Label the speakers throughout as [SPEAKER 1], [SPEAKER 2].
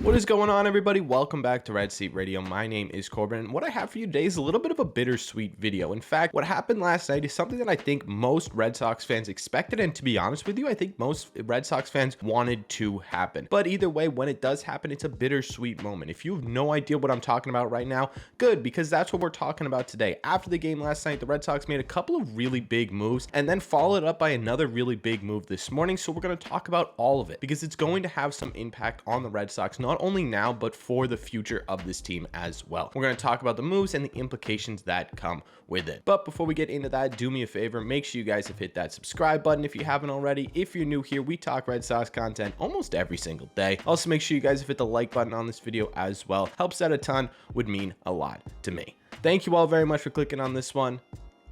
[SPEAKER 1] What is going on, everybody? Welcome back to Red Seat Radio. My name is Corbin, and what I have for you today is a little bit of a bittersweet video. In fact, what happened last night is something that I think most Red Sox fans expected, and to be honest with you, I think most Red Sox fans wanted to happen. But either way, when it does happen, it's a bittersweet moment. If you have no idea what I'm talking about right now, good, because that's what we're talking about today. After the game last night, the Red Sox made a couple of really big moves, and then followed up by another really big move this morning, so we're going to talk about all of it, because it's going to have some impact on the Red Sox, not only now, but for the future of this team as well. We're going to talk about the moves and the implications that come with it. But before we get into that, do me a favor, make sure you guys have hit that subscribe button if you haven't already. If you're new here, we talk Red Sox content almost every single day. Also, make sure you guys have hit the like button on this video as well. Helps out a ton, would mean a lot to me. Thank you all very much for clicking on this one.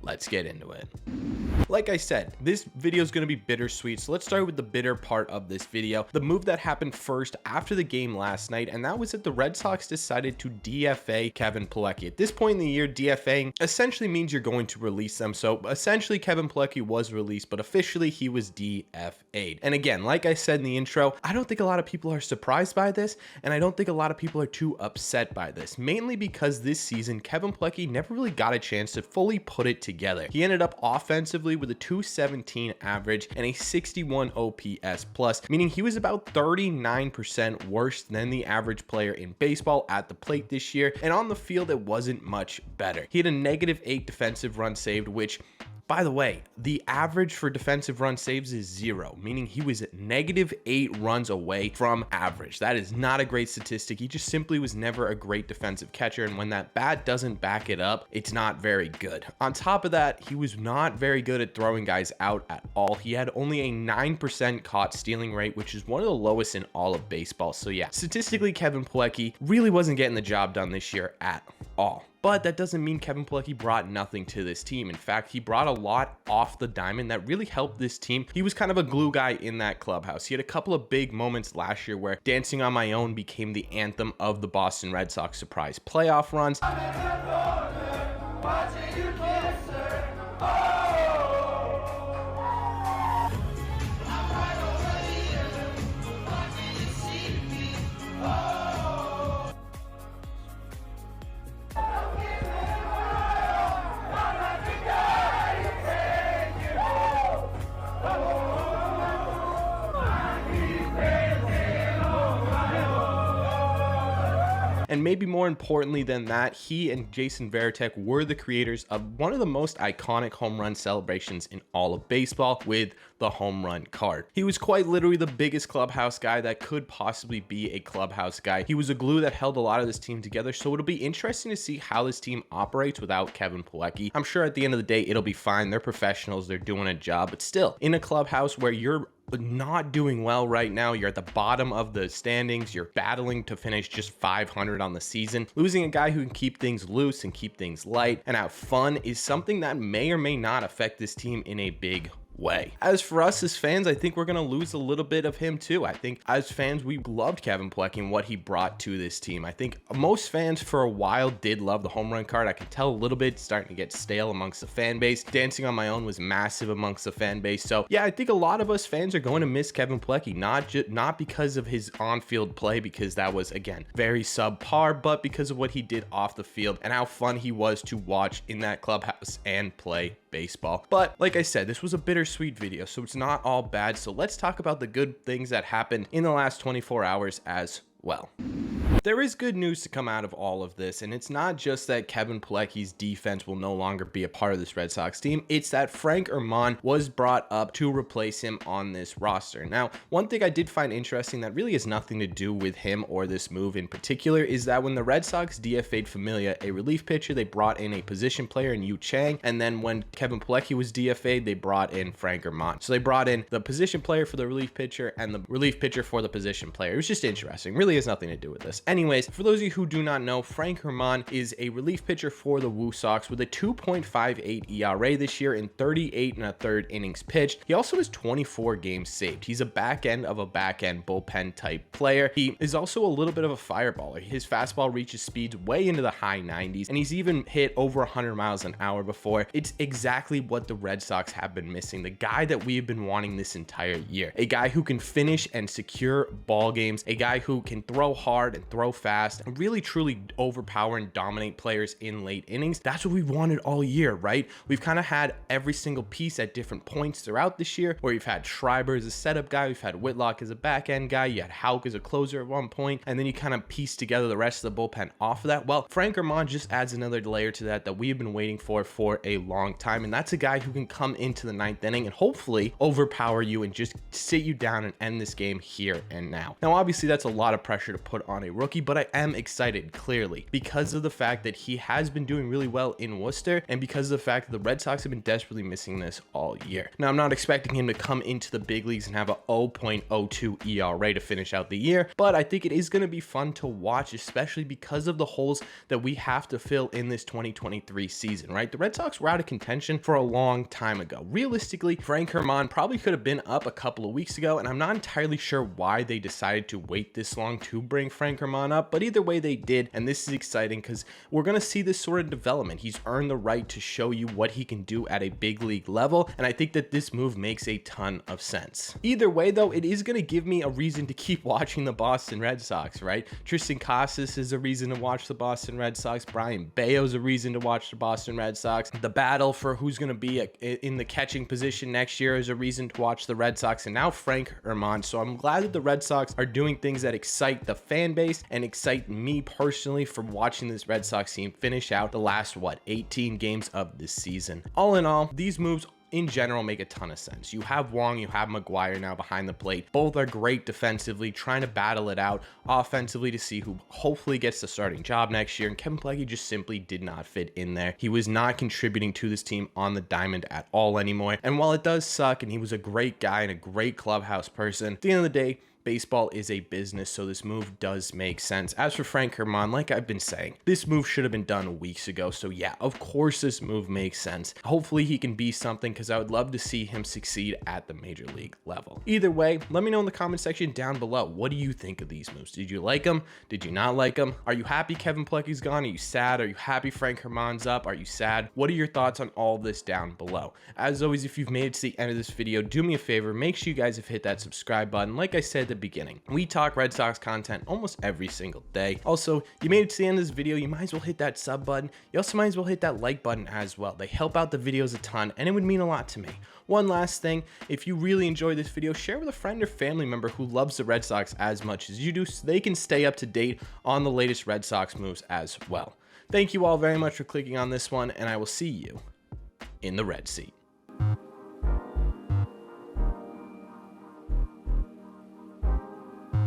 [SPEAKER 1] Let's get into it. Like I said, this video is going to be bittersweet, so let's start with the bitter part of this video. The move that happened first after the game last night, and that was that the Red Sox decided to DFA Kevin Plawecki. At this point in the year, DFAing essentially means you're going to release them. So essentially, Kevin Plawecki was released, but officially he was DFA'd. And again, like I said in the intro, I don't think a lot of people are surprised by this, and I don't think a lot of people are too upset by this, mainly because this season, Kevin Plawecki never really got a chance to fully put it together. He ended up offensively with a 217 average and a 61 OPS plus, meaning he was about 39% worse than the average player in baseball at the plate this year, and on the field it wasn't much better. He had a -8 defensive run saved, which, by the way, the average for defensive run saves is 0, meaning he was at -8 runs away from average. That is not a great statistic. He just simply was never a great defensive catcher, and when that bat doesn't back it up, it's not very good. On top of that, he was not very good at throwing guys out at all. He had only a 9% caught stealing rate, which is one of the lowest in all of baseball. So yeah, statistically, Kevin Plawecki really wasn't getting the job done this year at all. But that doesn't mean Kevin Plawecki brought nothing to this team. In fact, he brought a lot off the diamond that really helped this team. He was kind of a glue guy in that clubhouse. He had a couple of big moments last year where Dancing on My Own became the anthem of the Boston Red Sox surprise playoff runs. And maybe more importantly than that, he and Jason Varitek were the creators of one of the most iconic home run celebrations in all of baseball with the home run card. He was quite literally the biggest clubhouse guy that could possibly be a clubhouse guy. He was a glue that held a lot of this team together, so it'll be interesting to see how this team operates without Kevin Plawecki. I'm sure at the end of the day, it'll be fine. They're professionals, they're doing a job, but still, in a clubhouse where you're not doing well right now, you're at the bottom of the standings, you're battling to finish just 500 on the season, losing a guy who can keep things loose and keep things light and have fun is something that may or may not affect this team in a big way. As for us as fans, I think we're going to lose a little bit of him too. I think as fans, we loved Kevin Plawecki and what he brought to this team. I think most fans for a while did love the home run card. I can tell a little bit, it's starting to get stale amongst the fan base. Dancing on My Own was massive amongst the fan base. So yeah, I think a lot of us fans are going to miss Kevin Plawecki, not because of his on-field play, because that was, again, very subpar, but because of what he did off the field and how fun he was to watch in that clubhouse and play baseball. But like I said, this was a bittersweet video, so it's not all bad. So let's talk about the good things that happened in the last 24 hours as well. There is good news to come out of all of this, and it's not just that Kevin Plawecki's defense will no longer be a part of this Red Sox team, it's that Frank Herrmann was brought up to replace him on this roster. Now, one thing I did find interesting that really has nothing to do with him or this move in particular is that when the Red Sox DFA'd Familia, a relief pitcher, they brought in a position player in Yu Chang, and then when Kevin Plawecki was DFA'd, they brought in Frank Herrmann. So they brought in the position player for the relief pitcher and the relief pitcher for the position player. It was just interesting. Really has nothing to do with this. Anyways, for those of you who do not know, Frank Herrmann is a relief pitcher for the Red Sox with a 2.58 ERA this year in 38 and a third innings pitched. He also has 24 games saved. He's a back end of a back end bullpen type player. He is also a little bit of a fireballer. His fastball reaches speeds way into the high 90s, and he's even hit over 100 miles an hour before. It's exactly what the Red Sox have been missing. The guy that we've been wanting this entire year. A guy who can finish and secure ball games. A guy who can throw hard and throw fast and really truly overpower and dominate players in late innings. That's what we've wanted all year, right? We've kind of had every single piece at different points throughout this year, where you've had Schreiber as a setup guy, we've had Whitlock as a back end guy, you had Houck as a closer at one point, and then you kind of piece together the rest of the bullpen off of that. Well, Frank Herrmann just adds another layer to that we've been waiting for a long time, and that's a guy who can come into the ninth inning and hopefully overpower you and just sit you down and end this game here and now. Now, obviously, that's a lot of pressure to put on a rookie, but I am excited, clearly, because of the fact that he has been doing really well in Worcester, and because of the fact that the Red Sox have been desperately missing this all year. Now, I'm not expecting him to come into the big leagues and have a 0.02 ERA to finish out the year, but I think it is going to be fun to watch, especially because of the holes that we have to fill in this 2023 season, right? The Red Sox were out of contention for a long time ago. Realistically, Frank Herrmann probably could have been up a couple of weeks ago, and I'm not entirely sure why they decided to wait this long to bring Frank Herrmann up, but either way they did, and this is exciting because we're going to see this sort of development. He's earned the right to show you what he can do at a big league level, and I think that this move makes a ton of sense. Either way, though, it is going to give me a reason to keep watching the Boston Red Sox, right? Tristan Casas is a reason to watch the Boston Red Sox. Brian Bayo's a reason to watch the Boston Red Sox. The battle for who's going to be in the catching position next year is a reason to watch the Red Sox, and now Frank Herrmann. So I'm glad that the Red Sox are doing things that excite the fan base and excite me personally from watching this Red Sox team finish out the last, 18 games of this season. All in all, these moves in general make a ton of sense. You have Wong, you have McGuire now behind the plate. Both are great defensively, trying to battle it out offensively to see who hopefully gets the starting job next year. And Kevin Plawecki just simply did not fit in there. He was not contributing to this team on the diamond at all anymore. And while it does suck, and he was a great guy and a great clubhouse person, at the end of the day, baseball is a business, so this move does make sense. As for Frank Herrmann, like I've been saying, this move should have been done weeks ago. So yeah, of course this move makes sense. Hopefully he can be something, because I would love to see him succeed at the major league level. Either way, let me know in the comment section down below. What do you think of these moves? Did you like them? Did you not like them? Are you happy Kevin Plawecki's gone? Are you sad? Are you happy Frank Herrmann's up? Are you sad? What are your thoughts on all this down below? As always, if you've made it to the end of this video, do me a favor, make sure you guys have hit that subscribe button. Like I said at the beginning, we talk Red Sox content almost every single day. Also, you made it to the end of this video, you might as well hit that sub button. You also might as well hit that like button as well. They help out the videos a ton, and it would mean a lot to me. One last thing, if you really enjoyed this video, share with a friend or family member who loves the Red Sox as much as you do, so they can stay up to date on the latest Red Sox moves as well. Thank you all very much for clicking on this one, and I will see you in the Red Seat.